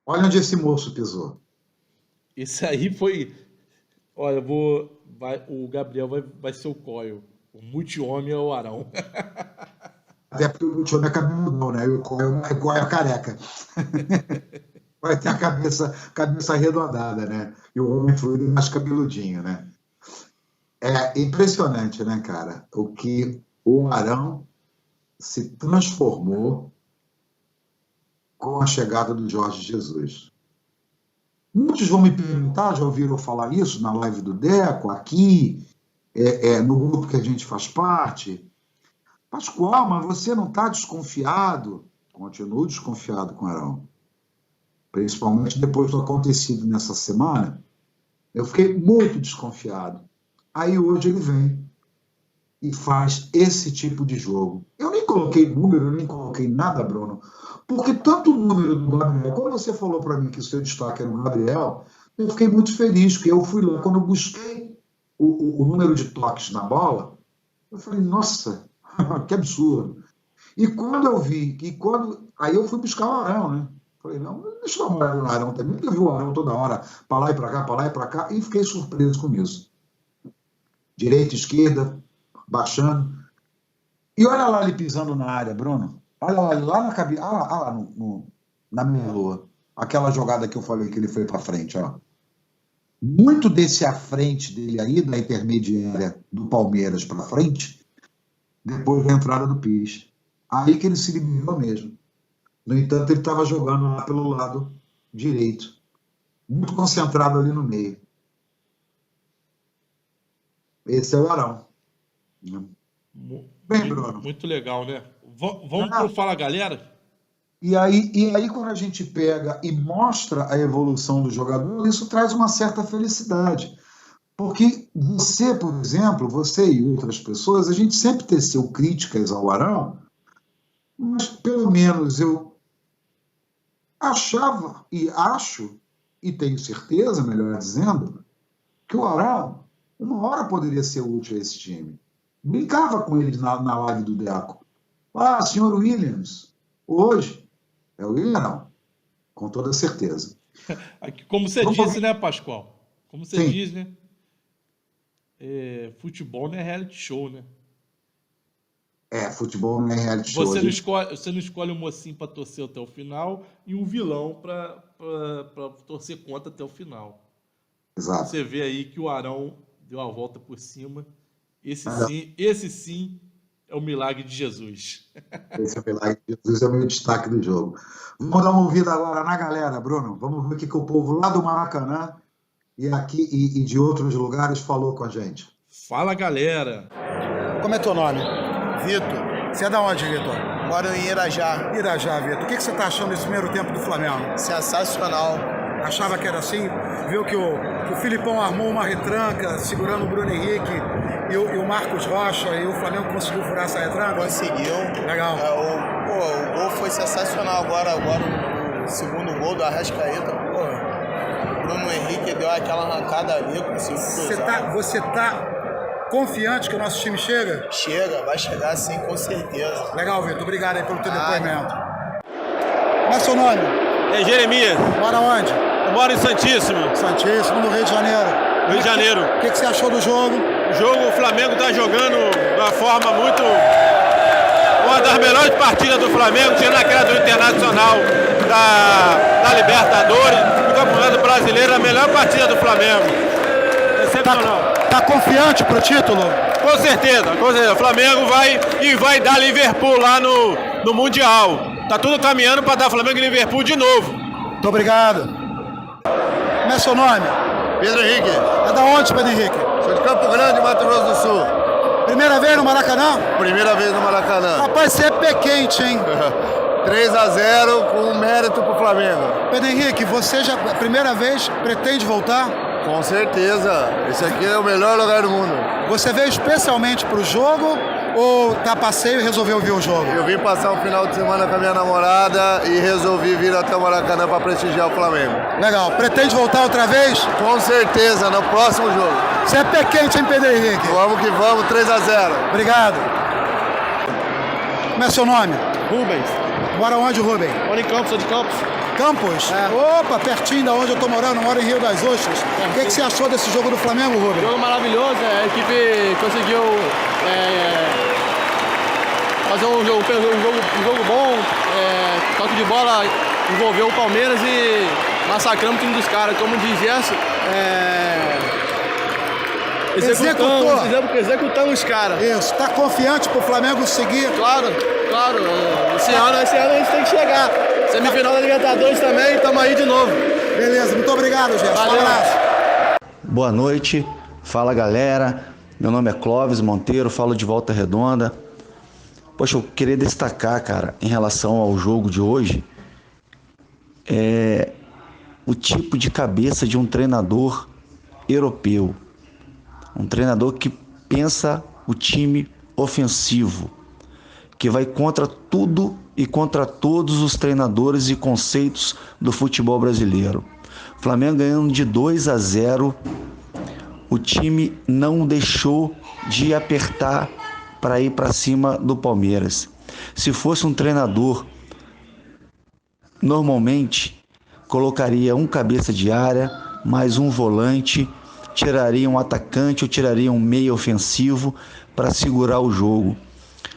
Olha onde esse moço pisou. Esse aí foi... Olha, o Gabriel vai ser o Coil. O Multi-Homem é o Arão. Até porque o Multi-Homem é cabeludão, né? E o Coil é careca. Vai ter a cabeça arredondada, né? E o Homem Fluido é mais cabeludinho, né? É impressionante, né, cara? O que o Arão se transformou com a chegada do Jorge Jesus. Muitos vão me perguntar, já ouviram falar isso na live do Deco, aqui, no grupo que a gente faz parte. Pascoal, mas você não está desconfiado? Continuo desconfiado com o Arão. Principalmente depois do acontecido nessa semana. Eu fiquei muito desconfiado. Aí hoje ele vem e faz esse tipo de jogo. Eu nem coloquei número, nem coloquei nada, Bruno, porque tanto o número do Gabriel, quando você falou para mim que o seu destaque era o Gabriel, eu fiquei muito feliz, porque eu fui lá, quando eu busquei o número de toques na bola, eu falei, nossa, que absurdo. E quando eu vi, aí eu fui buscar o Arão, né? Falei, não, deixa eu dar uma olhada no Arão também, porque eu vi o Arão toda hora, para lá e para cá, e fiquei surpreso com isso. Direita, esquerda, baixando. E olha lá ele pisando na área, Bruno. Olha lá na cabeça, lá na meia-lua. Aquela jogada que eu falei que ele foi para frente, ó. Muito desse à frente dele aí, da intermediária do Palmeiras para frente, depois da entrada do Pires. Aí que ele se liberou mesmo. No entanto, ele estava jogando lá pelo lado direito. Muito concentrado ali no meio. Esse é o Arão. Bem, Bruno. Muito legal, né? Vamos pro Fala Galera? E aí, quando a gente pega e mostra a evolução do jogador, isso traz uma certa felicidade. Porque você, por exemplo, você e outras pessoas, a gente sempre teceu críticas ao Arão, mas pelo menos eu achava e acho, e tenho certeza, melhor dizendo, que o Arão, uma hora poderia ser útil a esse time. Brincava com ele na live do Deco. Senhor Williams, hoje é o William, não, com toda certeza. Como você disse, né, Pascoal? Como você diz, né? Futebol não é reality show, né? Futebol não é reality show. Você não escolhe um mocinho para torcer até o final e um vilão para torcer contra até o final. Exato. Você vê aí que o Arão deu a volta por cima. Esse sim é o milagre de Jesus. Esse é o milagre de Jesus, é o meu destaque do jogo. Vamos dar uma ouvida agora na galera, Bruno. Vamos ver o que o povo lá do Maracanã e de outros lugares falou com a gente. Fala, galera. Como é teu nome? Vitor. Você é da onde, Vitor? Moro em Irajá. Irajá, Vitor. O que você está achando desse primeiro tempo do Flamengo? Sensacional. Achava que era assim? Viu que o Filipão armou uma retranca segurando o Bruno Henrique e o Marcos Rocha e o Flamengo conseguiu furar essa retranca? Conseguiu. Legal. O gol foi sensacional agora no segundo gol do Arrascaeta. O Bruno Henrique deu aquela arrancada ali, conseguiu cruzar. Você tá confiante que o nosso time chega? Chega, vai chegar sim, com certeza. Legal, Vitor. Obrigado aí pelo teu depoimento. Qual é o seu nome? É Jeremias. Mora onde? Eu moro em Santíssimo. Santíssimo, no Rio de Janeiro. Rio de Janeiro. O que você achou do jogo? O Flamengo está jogando de uma forma muito... Uma das melhores partidas do Flamengo, tirando aquela do Internacional, da Libertadores, do Campeonato Brasileiro, a melhor partida do Flamengo. Excepcional. Tá confiante pro título? Com certeza, com certeza. O Flamengo vai dar Liverpool lá no Mundial. Tá tudo caminhando para dar Flamengo e Liverpool de novo. Muito obrigado. Como é seu nome? Pedro Henrique. É da onde, Pedro Henrique? Sou de Campo Grande, Mato Grosso do Sul. Primeira vez no Maracanã? Primeira vez no Maracanã. Rapaz, você é pé quente, hein? 3-0 com mérito pro Flamengo. Pedro Henrique, você já, primeira vez, pretende voltar? Com certeza. Esse aqui é o melhor lugar do mundo. Você veio especialmente pro jogo ou tá a passeio e resolveu ver o jogo? Eu vim passar um final de semana com a minha namorada e resolvi vir até o Maracanã para prestigiar o Flamengo. Legal. Pretende voltar outra vez? Com certeza, no próximo jogo. Você é pé quente, hein, Pedro Henrique? Vamos que vamos, 3-0. Obrigado. Como é seu nome? Rubens. Mora onde, Rubens? Moro em Campos, sou de Campos. Campos? Opa, pertinho da onde eu tô morando, moro em Rio das Ostras. O que você achou desse jogo do Flamengo, Rubens? Jogo maravilhoso, a equipe conseguiu fazer um jogo bom, toque de bola, envolveu o Palmeiras e massacramos o time dos caras. Como diz Gerson, executamos os caras. Isso, tá confiante pro Flamengo seguir? Claro. Esse ano a gente tem que chegar. Semifinal da Libertadores também, estamos aí de novo. Beleza, muito obrigado, Gerson. Um abraço. Boa noite, fala galera. Meu nome é Clóvis Monteiro, falo de Volta Redonda. Poxa, eu queria destacar, cara, em relação ao jogo de hoje, o tipo de cabeça de um treinador europeu. Um treinador que pensa o time ofensivo, que vai contra tudo e contra todos os treinadores e conceitos do futebol brasileiro. O Flamengo ganhando de 2-0, o time não deixou de apertar para ir para cima do Palmeiras. Se fosse um treinador, normalmente colocaria um cabeça de área, mais um volante, tiraria um atacante ou tiraria um meia ofensivo para segurar o jogo.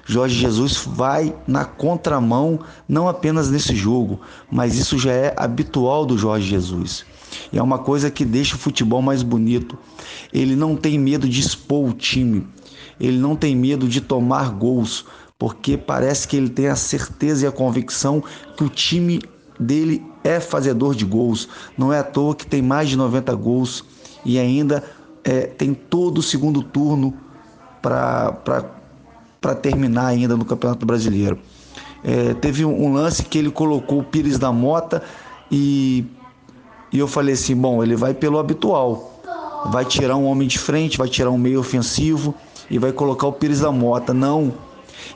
Jorge Jesus vai na contramão, não apenas nesse jogo, mas isso já é habitual do Jorge Jesus. E é uma coisa que deixa o futebol mais bonito. Ele não tem medo de expor o time, ele não tem medo de tomar gols, porque parece que ele tem a certeza e a convicção que o time dele é fazedor de gols. Não é à toa que tem mais de 90 gols e ainda tem todo o segundo turno para terminar ainda no Campeonato Brasileiro. Teve um lance que ele colocou o Pires da Mota e eu falei assim, bom, ele vai pelo habitual, vai tirar um homem de frente, vai tirar um meio ofensivo e vai colocar o Pires da Mota. Não,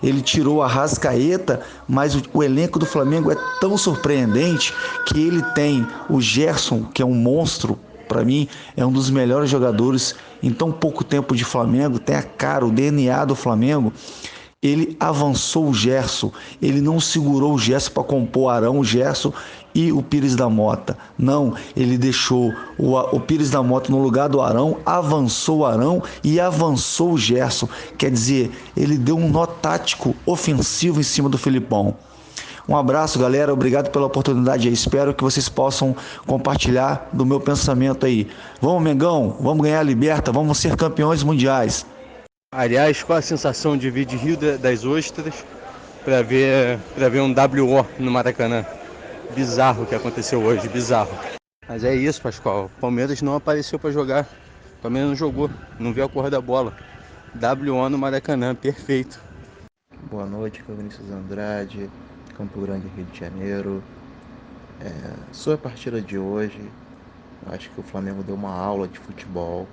ele tirou a Arrascaeta, mas o elenco do Flamengo é tão surpreendente que ele tem o Gerson, que é um monstro, para mim é um dos melhores jogadores em tão pouco tempo de Flamengo, tem a cara, o DNA do Flamengo. Ele avançou o Gerson, ele não segurou o Gerson para compor Arão, o Gerson e o Pires da Mota. Não, ele deixou o Pires da Mota no lugar do Arão, avançou o Arão e avançou o Gerson. Quer dizer, ele deu um nó tático ofensivo em cima do Filipão. Um abraço, galera, obrigado pela oportunidade. Eu espero que vocês possam compartilhar do meu pensamento aí. Vamos, Mengão, vamos ganhar a Liberta, vamos ser campeões mundiais. Aliás, qual a sensação de vir de Rio das Ostras para ver um WO no Maracanã? Bizarro o que aconteceu hoje, bizarro. Mas é isso, Pascoal. O Palmeiras não apareceu para jogar. O Palmeiras não jogou, não viu a cor da bola. WO no Maracanã, perfeito. Boa noite, Vinícius Andrade, Campo Grande, Rio de Janeiro. Sobre a partida de hoje, acho que o Flamengo deu uma aula de futebol.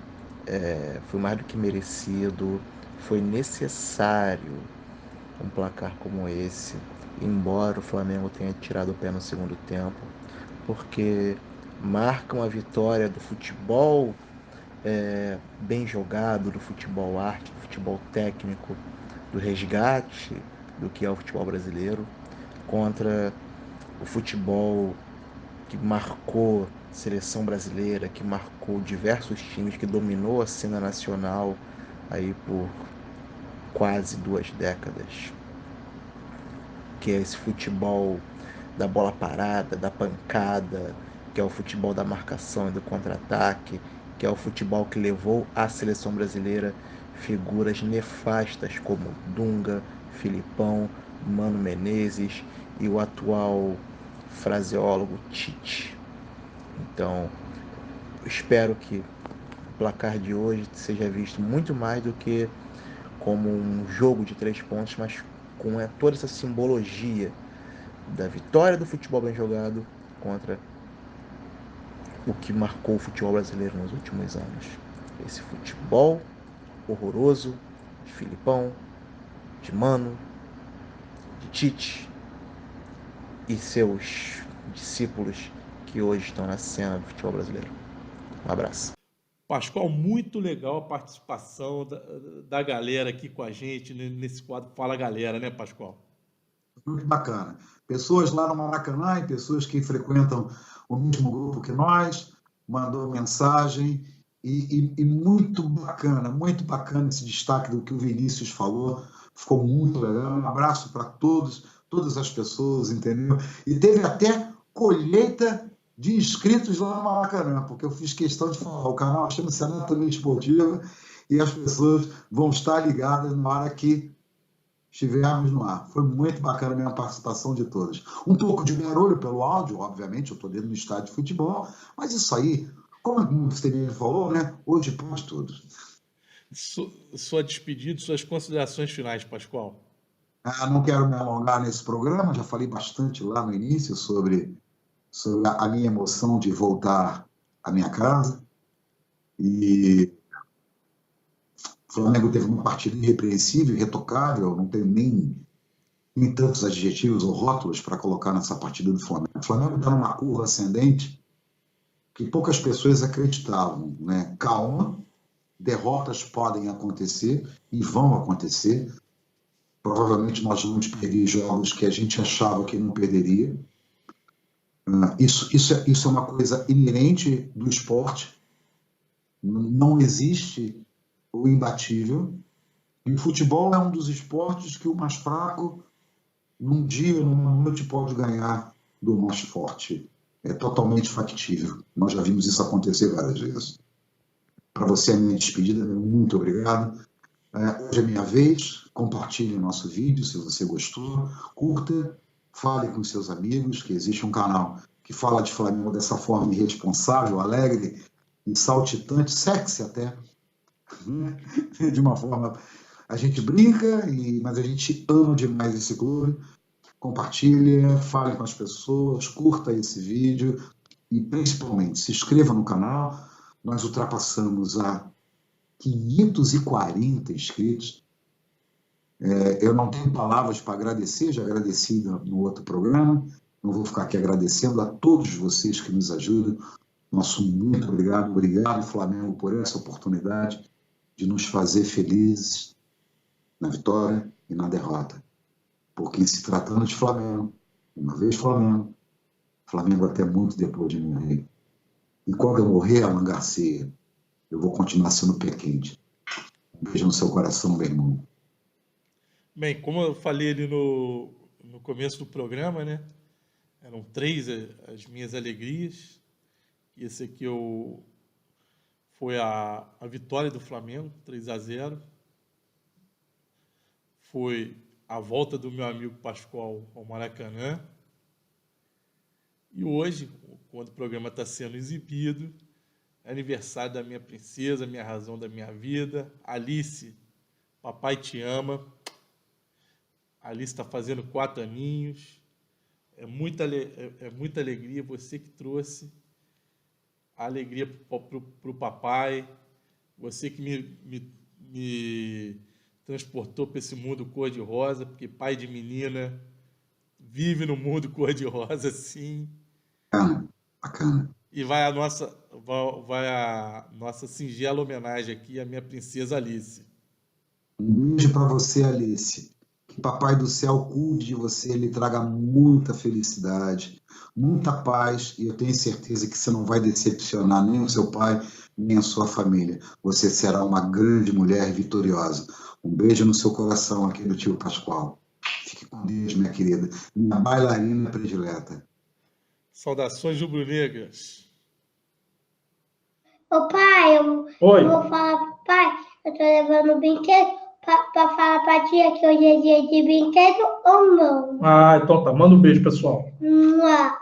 Foi mais do que merecido, foi necessário um placar como esse, embora o Flamengo tenha tirado o pé no segundo tempo, porque marca uma vitória do futebol bem jogado, do futebol arte, do futebol técnico, do resgate do que é o futebol brasileiro, contra o futebol que marcou seleção brasileira, que marcou diversos times, que dominou a cena nacional aí por quase 2 décadas, que é esse futebol da bola parada, da pancada, que é o futebol da marcação e do contra-ataque, que é o futebol que levou à seleção brasileira figuras nefastas como Dunga, Filipão, Mano Menezes e o atual fraseólogo Tite. Então, eu espero que o placar de hoje seja visto muito mais do que como um jogo de 3 pontos, mas com toda essa simbologia da vitória do futebol bem jogado contra o que marcou o futebol brasileiro nos últimos anos. Esse futebol horroroso de Filipão, de Mano, de Tite e seus discípulos que hoje estão na cena do futebol brasileiro. Um abraço. Pascoal, muito legal a participação da galera aqui com a gente nesse quadro Fala Galera, né, Pascoal? Muito bacana. Pessoas lá no Maracanã e pessoas que frequentam o mesmo grupo que nós, mandou mensagem e muito bacana esse destaque do que o Vinícius falou, ficou muito legal. Um abraço para todas as pessoas, entendeu? E teve até colheita de inscritos lá no Maracanã, porque eu fiz questão de falar, o canal chama-se Anatomia Esportiva e as pessoas vão estar ligadas na hora que estivermos no ar. Foi muito bacana a minha participação de todos. Um pouco de barulho pelo áudio, obviamente, eu estou dentro do estádio de futebol, mas isso aí, como você falou, né? Hoje pode tudo. Sua despedida, suas considerações finais, Pascoal. Não quero me alongar nesse programa, já falei bastante lá no início sobre a minha emoção de voltar à minha casa. E o Flamengo teve uma partida irrepreensível, irretocável, não tenho nem tantos adjetivos ou rótulos para colocar nessa partida do Flamengo. O Flamengo está numa curva ascendente que poucas pessoas acreditavam, né? Calma, derrotas podem acontecer e vão acontecer. Provavelmente nós vamos perder jogos que a gente achava que não perderia. Isso é uma coisa inerente do esporte. Não existe o imbatível. E o futebol é um dos esportes que o mais fraco, num dia ou numa noite, pode ganhar do mais forte. É totalmente factível. Nós já vimos isso acontecer várias vezes. Para você, a minha despedida, muito obrigado. Hoje é minha vez. Compartilhe nosso vídeo se você gostou. Curta. Fale com seus amigos que existe um canal que fala de Flamengo dessa forma irresponsável, alegre e saltitante, sexy até, de uma forma... A gente brinca, mas a gente ama demais esse clube. Compartilhe, fale com as pessoas, curta esse vídeo e, principalmente, se inscreva no canal. Nós ultrapassamos a 540 inscritos. Eu não tenho palavras para agradecer, já agradeci no outro programa, não vou ficar aqui agradecendo a todos vocês que nos ajudam. Nosso muito obrigado, Flamengo, por essa oportunidade de nos fazer felizes na vitória e na derrota. Porque em se tratando de Flamengo, uma vez Flamengo até muito depois de morrer. E quando eu morrer, Alan Garcia, eu vou continuar sendo pé quente. Um beijo no seu coração, meu irmão. Bem, como eu falei ali no começo do programa, né? Eram 3 as minhas alegrias. E esse aqui foi a vitória do Flamengo, 3-0. Foi a volta do meu amigo Pascoal ao Maracanã. E hoje, quando o programa está sendo exibido, é aniversário da minha princesa, minha razão da minha vida, Alice. Papai te ama. A Alice está fazendo 4 aninhos. É muita alegria, você que trouxe a alegria para o papai, você que me transportou para esse mundo cor-de-rosa, porque pai de menina vive no mundo cor-de-rosa, sim. Bacana. E vai a nossa singela homenagem aqui à minha princesa Alice. Um beijo para você, Alice. Que Papai do Céu cuide de você, lhe traga muita felicidade, muita paz, e eu tenho certeza que você não vai decepcionar nem o seu pai, nem a sua família. Você será uma grande mulher vitoriosa. Um beijo no seu coração aqui do tio Pascoal. Fique com Deus, minha querida. Minha bailarina predileta. Saudações rubro-negras. Ô pai, eu vou falar pro pai, eu tô levando brinquedo pra falar pra tia que hoje é dia de brinquedo ou não. Ah, então tá. Manda um beijo, pessoal. Mua.